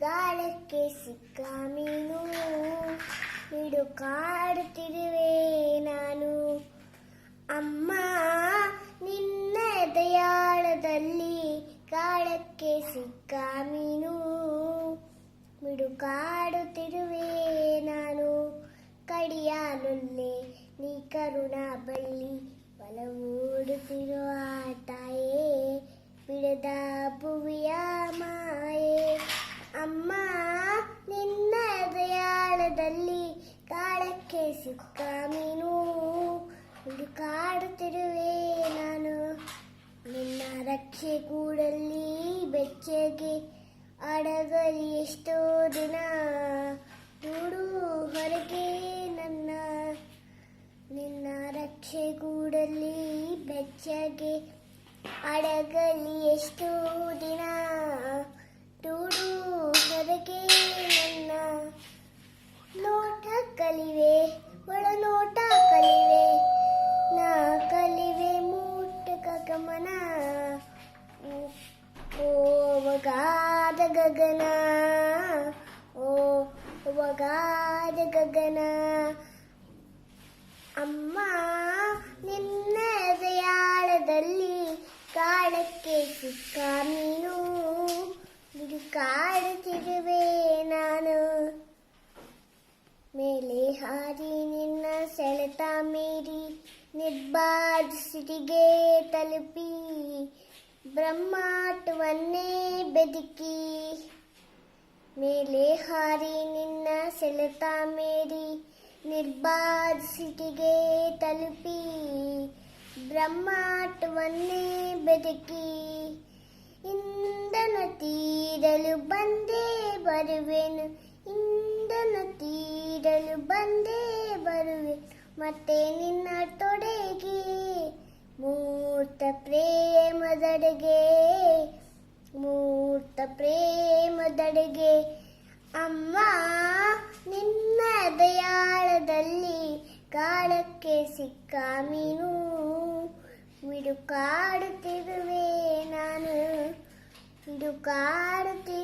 ಗಾಳಕ್ಕೆ ಸಿಕ್ಕ ಮೀನು ಮಿಡುಕಾಡುತ್ತಿರುವೆ ನಾನು. ಅಮ್ಮ ನಿನ್ನ ದಯಾಳದಲ್ಲಿ ಗಾಳಕ್ಕೆ ಸಿಕ್ಕ ಮೀನು ಮಿಡುಕಾಡುತ್ತಿರುವೆ ನಾನು. ಕಡಿಯಾಲೊಲ್ಲೆ ನೀ ಕರುಣಾ ಬಳ್ಳಿ ಒಲವೂಡುತ್ತಿರುವ ತಾಯೇ ಬಿಡದ ಭುವಿಯ ಮಾಯೆ. ಅಮ್ಮ ನಿನ್ನ ದಯಾಳದಲ್ಲಿ ಗಾಳಕ್ಕೆ ಸಿಕ್ಕ ಮೀನು ಹುಡುಕಾಡುತ್ತಿರುವೆ ನಾನು. ನಿನ್ನ ರಕ್ಷೆ ಕೂಡಲ್ಲಿ ಬೆಚ್ಚಗೆ ಅಡಗಲಿ ಎಷ್ಟೋ ದಿನ ನೋಡು ಹೊರಗೆ ನನ್ನ. ನಿನ್ನ ರಕ್ಷೆ ಕೂಡಲ್ಲಿ ಬೆಚ್ಚಗೆ ಅಡಗಲಿ ಎಷ್ಟೋ ದಿನ ನೋಡು ಹೊರಗೆ ನನ್ನ. ನೋಟ ಕಲಿವೆ ಒಳನೋಟ ಕಲಿವೆ ನಾ ಕಲಿವೆ ಮೂಟಕ ಗಮನ. ಓ ಒಗಾದ ಗಗನ ಓ ಒಗಾದ ಗಗನ. ಅಮ್ಮ ನಿನ್ನ ದಯಾಳದಲ್ಲಿ ಗಾಳಕ್ಕೆ ಸಿಕ್ಕ ಮೀನು ಹುಡುಕಾಡುತ್ತಿರುವೆ ನಾನು. ಮೇಲೆ ಹಾರಿ ನಿನ್ನ ಸೆಳೆತ ಮೀರಿ ನಿರ್ಬಾಧ ಸಿಟಿಗೆ ತಲುಪಿ ಬ್ರಹ್ಮಾಟವನ್ನೇ ಬೆದಕಿ. ಮೇಲೆ ಹಾರಿ ನಿನ್ನ ಸೆಳೆತ ಮೀರಿ ನಿರ್ಬಾಧ ಸಿಟಿಗೆ ತಲುಪಿ ಬ್ರಹ್ಮಾಟವನ್ನೇ ಬೆದಕಿ. ಇಂಧನ ತೀರಲು ಬಂದೇ ಬರುವೆನು ಇಂಧನ ತೀರಲು ಬಂದೇ ಬರುವೆ ಮತ್ತೆ ನಿನ್ನ ತೊಡೆಗೆ ಮೂರ್ತ ಪ್ರೇಮದಡೆಗೆ ಮೂರ್ತ ಪ್ರೇಮದಡೆಗೆ. ಅಮ್ಮ ನಿನ್ನ ದಯಾಳದಲ್ಲಿ ಗಾಳಕ್ಕೆ ಸಿಕ್ಕ ಮೀನು ಮಿಡುಕಾಡುತ್ತಿರುವೆ ನಾನು ಮಿಡುಕಾಡುತ್ತಿರುವೆ.